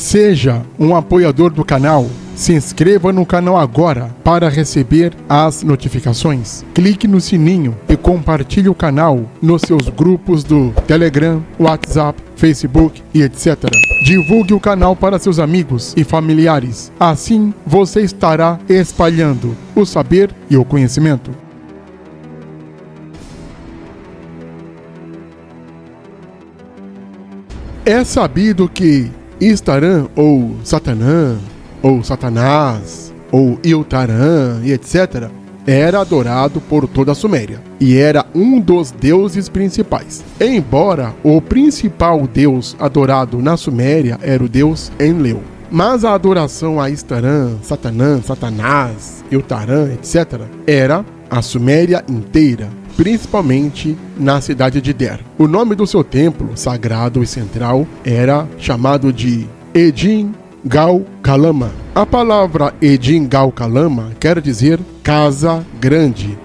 Seja um apoiador do canal. Se inscreva no canal agora para receber as notificações. Clique no sininho e compartilhe o canal nos seus grupos do Telegram, WhatsApp, Facebook e etc. Divulgue o canal para seus amigos e familiares. Assim, você estará espalhando o saber e o conhecimento. É sabido que Istarã ou Satanã, ou Satanás, ou Iltarã e etc., era adorado por toda a Suméria, e era um dos deuses principais. Embora o principal deus adorado na Suméria era o deus Enlil. Mas a adoração a Istarã, Satanã, Satanás, Iltarã, etc., era a Suméria inteira, principalmente na cidade de Der. O nome do seu templo, sagrado e central, era chamado de Edin Gal Kalama. A palavra Edin Gal Kalama quer dizer casa grande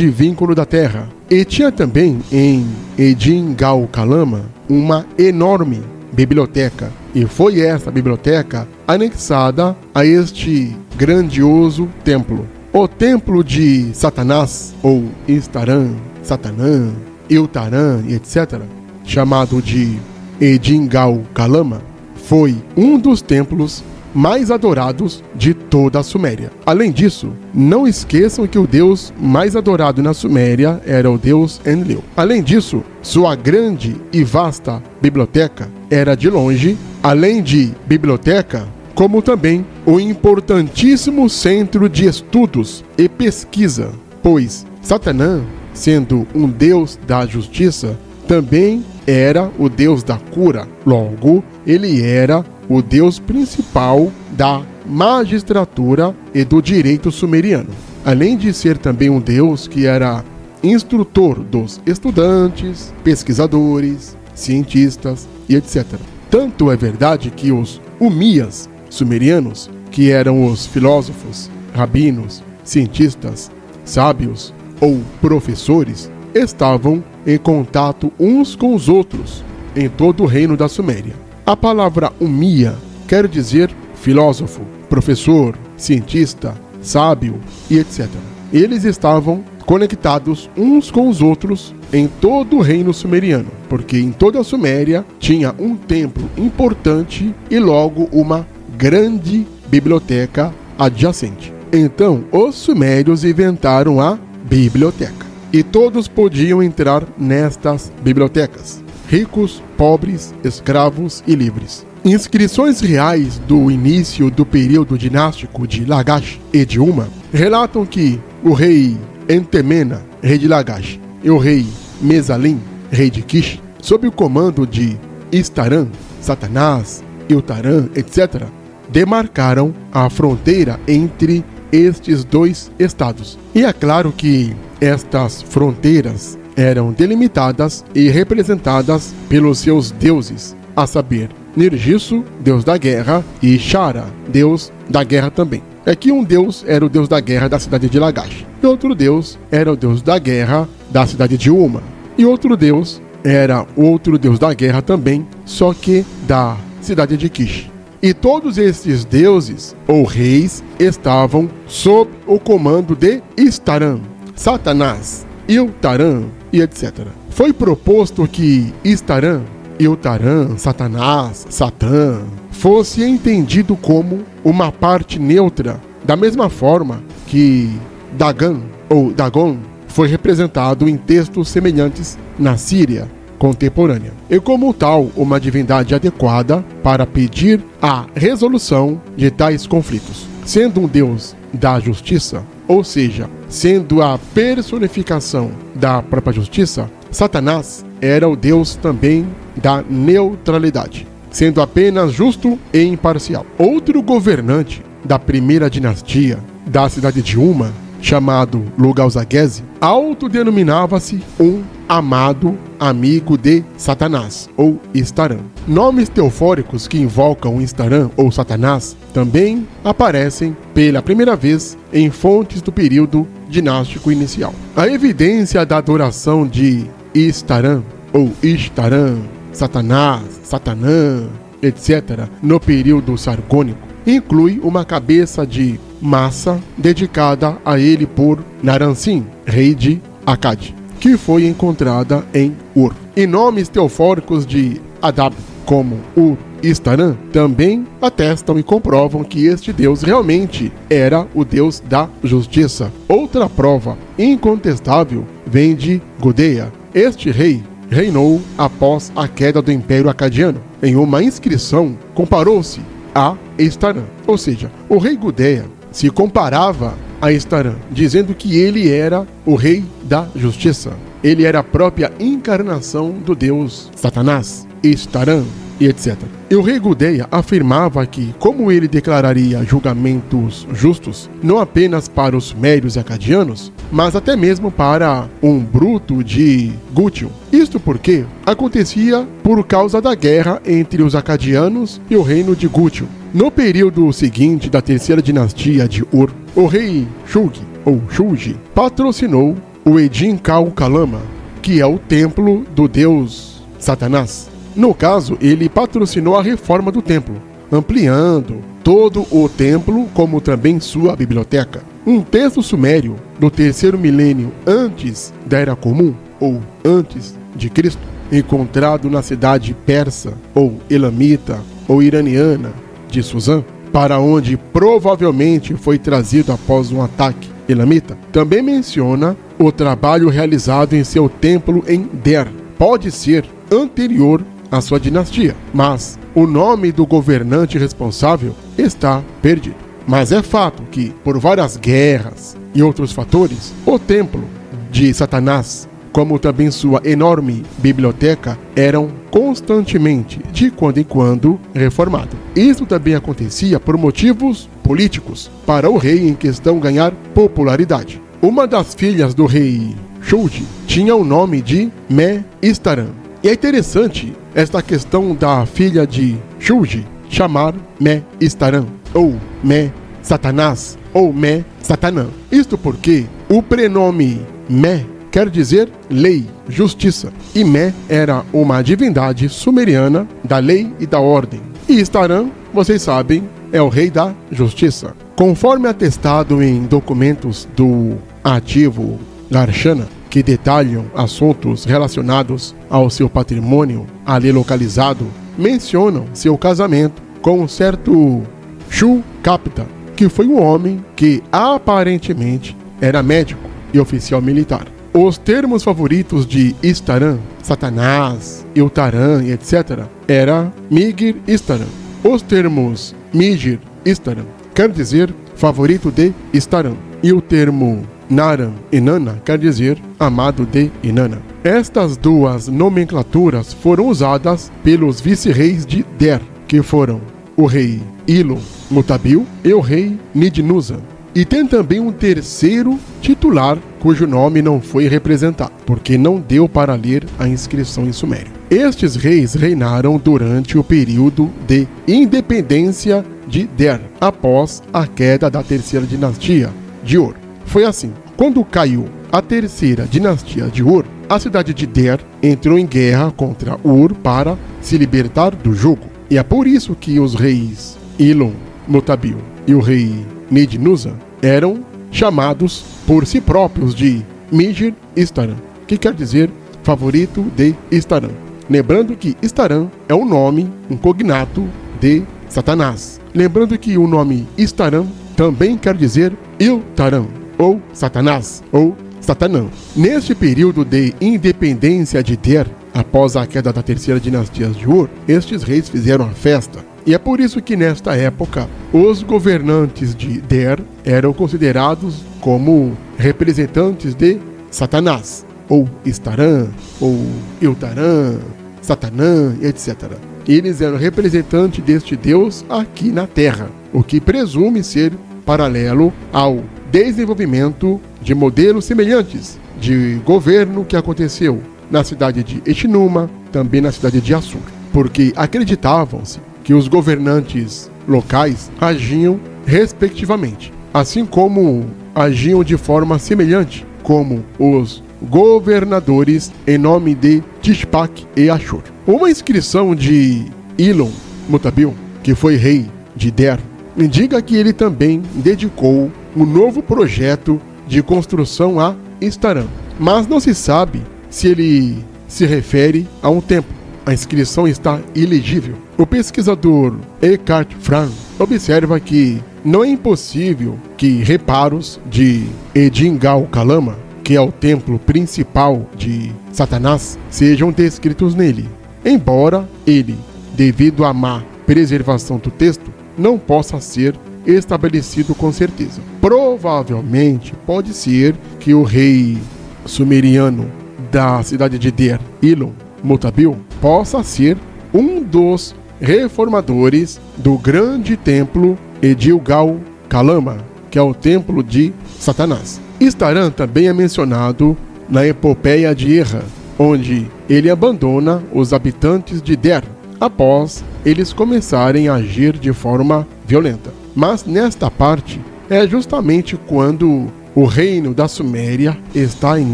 vínculo da terra. E tinha também em Edin Gal Kalama uma enorme biblioteca. E foi essa biblioteca anexada a este grandioso templo. O templo de Satanás, ou Istarã, Satanã, Iltarã e etc., chamado de Edin Gal Kalama, foi um dos templos mais adorados de toda a Suméria. Além disso, não esqueçam que o deus mais adorado na Suméria era o deus Enlil. Além disso, sua grande e vasta biblioteca era de longe, além de biblioteca, como também o importantíssimo centro de estudos e pesquisa, pois Satanã, sendo um deus da justiça, também era o deus da cura. Logo, ele era o deus principal da magistratura e do direito sumeriano. Além de ser também um deus que era instrutor dos estudantes, pesquisadores, cientistas e etc. Tanto é verdade que os Umias sumerianos, que eram os filósofos, rabinos, cientistas, sábios ou professores, estavam em contato uns com os outros em todo o reino da Suméria. A palavra Umia quer dizer filósofo, professor, cientista, sábio e etc. Eles estavam conectados uns com os outros em todo o reino sumeriano, porque em toda a Suméria tinha um templo importante e logo uma grande biblioteca adjacente. Então, os sumérios inventaram a biblioteca. E todos podiam entrar nestas bibliotecas. Ricos, pobres, escravos e livres. Inscrições reais do início do período dinástico de Lagash e de Uma relatam que o rei Entemena, rei de Lagash, e o rei Mesalim, rei de Kish, sob o comando de Istarã, Satanás, Iltarã, etc., demarcaram a fronteira entre estes dois estados. E é claro que estas fronteiras eram delimitadas e representadas pelos seus deuses, a saber, Nirgisso, deus da guerra, e Shara, deus da guerra também. É que um deus era o deus da guerra da cidade de Lagash, e outro deus era o deus da guerra da cidade de Uma, e outro deus era outro deus da guerra também, só que da cidade de Kish. E todos esses deuses ou reis estavam sob o comando de Istarã, Satanás, Iltarã e etc. Foi proposto que Istarã, Iltarã, Satanás, Satã fosse entendido como uma parte neutra, da mesma forma que Dagan ou Dagon foi representado em textos semelhantes na Síria contemporânea, e como tal uma divindade adequada para pedir a resolução de tais conflitos. Sendo um deus da justiça, ou seja, sendo a personificação da própria justiça, Satanás era o deus também da neutralidade, sendo apenas justo e imparcial. Outro governante da primeira dinastia da cidade de Uma, chamado Lugalzagese, autodenominava-se um amado amigo de Satanás, ou Istarã. Nomes teofóricos que invocam Istarã ou Satanás também aparecem pela primeira vez em fontes do período dinástico inicial. A evidência da adoração de Istarã ou Ishtarã, Satanás, Satanã, etc., no período sargônico, inclui uma cabeça de massa dedicada a ele por Naram-Sin, rei de Akkad, que foi encontrada em Ur. E nomes teofóricos de Adab, como Ur e Staran, também atestam e comprovam que este Deus realmente era o Deus da justiça. Outra prova incontestável vem de Gudea. Este rei reinou após a queda do Império Acadiano. Em uma inscrição, comparou-se a Staran, ou seja, o rei Gudea se comparava a Staran, dizendo que ele era o rei da justiça. Ele era a própria encarnação do deus Satanás, Staran e etc. E o rei Gudea afirmava que, como ele declararia julgamentos justos, não apenas para os sumérios e acadianos, mas até mesmo para um bruto de Gútio. Isto porque acontecia por causa da guerra entre os acadianos e o reino de Gútio. No período seguinte da terceira dinastia de Ur, o rei Shulgi patrocinou o Edin Cal-Kalama, que é o templo do deus Satanás. No caso, ele patrocinou a reforma do templo, ampliando todo o templo, como também sua biblioteca. Um texto sumério do terceiro milênio antes da Era Comum, ou antes de Cristo, encontrado na cidade persa, ou elamita, ou iraniana de Suzã, para onde provavelmente foi trazido após um ataque elamita, também menciona o trabalho realizado em seu templo em Der. Pode ser anterior à sua dinastia, mas o nome do governante responsável está perdido. Mas é fato que, por várias guerras e outros fatores, o templo de Satanás, como também sua enorme biblioteca, eram constantemente, de quando em quando, reformados. Isso também acontecia por motivos políticos, para o rei em questão ganhar popularidade. Uma das filhas do rei Shulgi tinha o nome de Me-Istaran. E é interessante esta questão da filha de Shulgi chamar Me-Istaran, ou Me-Satanás, ou Me-Satanã. Isto porque o prenome Me quer dizer lei, justiça, e Me era uma divindade sumeriana da lei e da ordem. E Istaran, vocês sabem, é o rei da justiça. Conforme atestado em documentos do ativo Larshana, que detalham assuntos relacionados ao seu patrimônio ali localizado, mencionam seu casamento com um certo Shu-Kapta, que foi um homem que aparentemente era médico e oficial militar. Os termos favoritos de Istaran, Satanás, Iltaran e etc. era Migir Istaran. Os termos Migir Istaran quer dizer favorito de Istaran, e o termo Naram Inanna quer dizer amado de Inanna. Estas duas nomenclaturas foram usadas pelos vice-reis de Der, que foram o rei Ilum Mutabil e o rei Nidnusa. E tem também um terceiro titular cujo nome não foi representado, porque não deu para ler a inscrição em sumério. Estes reis reinaram durante o período de independência de Der, após a queda da terceira dinastia de Ur. Foi assim, quando caiu a terceira dinastia de Ur, a cidade de Der entrou em guerra contra Ur para se libertar do jugo. E é por isso que os reis Ilum Mutabil e o rei Nidnusa eram chamados por si próprios de Migir Istaran, que quer dizer favorito de Istaran. Lembrando que Istaran é o nome, um cognato de Satanás. Lembrando que o nome Istaran também quer dizer Iltaran, ou Satanás, ou Satanã. Neste período de independência de Der, após a queda da terceira dinastia de Ur, estes reis fizeram a festa. E é por isso que nesta época, os governantes de Der eram considerados como representantes de Satanás, ou Istaran, ou Iltaran, Satanã, etc. Eles eram representantes deste Deus aqui na Terra, o que presume ser paralelo ao desenvolvimento de modelos semelhantes de governo que aconteceu na cidade de Eshnuma, também na cidade de Assur, porque acreditavam-se que os governantes locais agiam respectivamente, assim como agiam de forma semelhante como os governadores em nome de Tishpak e Ashur. Uma inscrição de Ilum Mutabil, que foi rei de Der, indica que ele também dedicou um novo projeto de construção a Istaram, mas não se sabe se ele se refere a um templo. A inscrição está ilegível. O pesquisador Eckhart Frank observa que não é impossível que reparos de Edin-Gal-Kalama, que é o templo principal de Satanás, sejam descritos nele, embora ele, devido à má preservação do texto, não possa ser estabelecido com certeza. Provavelmente pode ser que o rei sumeriano da cidade de Der, Ilum Mutabil, possa ser um dos reformadores do grande templo Edin-Gal-Kalama, que é o templo de Satanás. Istaram também é mencionado na epopeia de Erra, onde ele abandona os habitantes de Der após eles começarem a agir de forma violenta. Mas nesta parte é justamente quando o reino da Suméria está em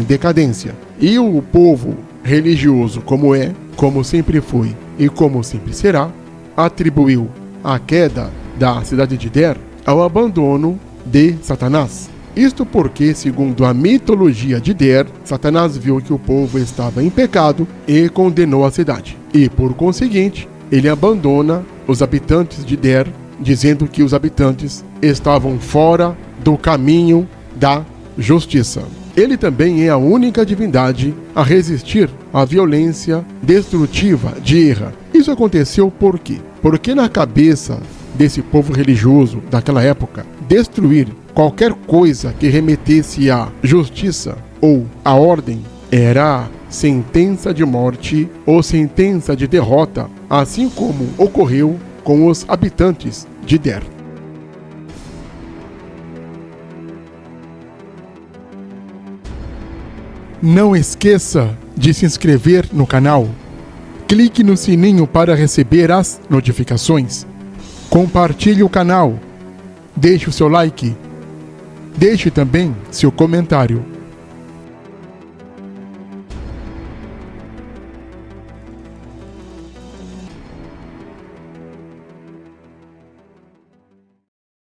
decadência e o povo religioso, como sempre foi e como sempre será, atribuiu a queda da cidade de Der ao abandono de Satanás. Isto porque, segundo a mitologia de Der, Satanás viu que o povo estava em pecado e condenou a cidade. E, por conseguinte, ele abandona os habitantes de Der, dizendo que os habitantes estavam fora do caminho da justiça. Ele também é a única divindade a resistir à violência destrutiva de Erra. Isso aconteceu por quê? Porque na cabeça desse povo religioso daquela época, destruir qualquer coisa que remetesse à justiça ou à ordem era sentença de morte ou sentença de derrota, assim como ocorreu com os habitantes de Der. Não esqueça de se inscrever no canal. Clique no sininho para receber as notificações. Compartilhe o canal. Deixe o seu like. Deixe também seu comentário.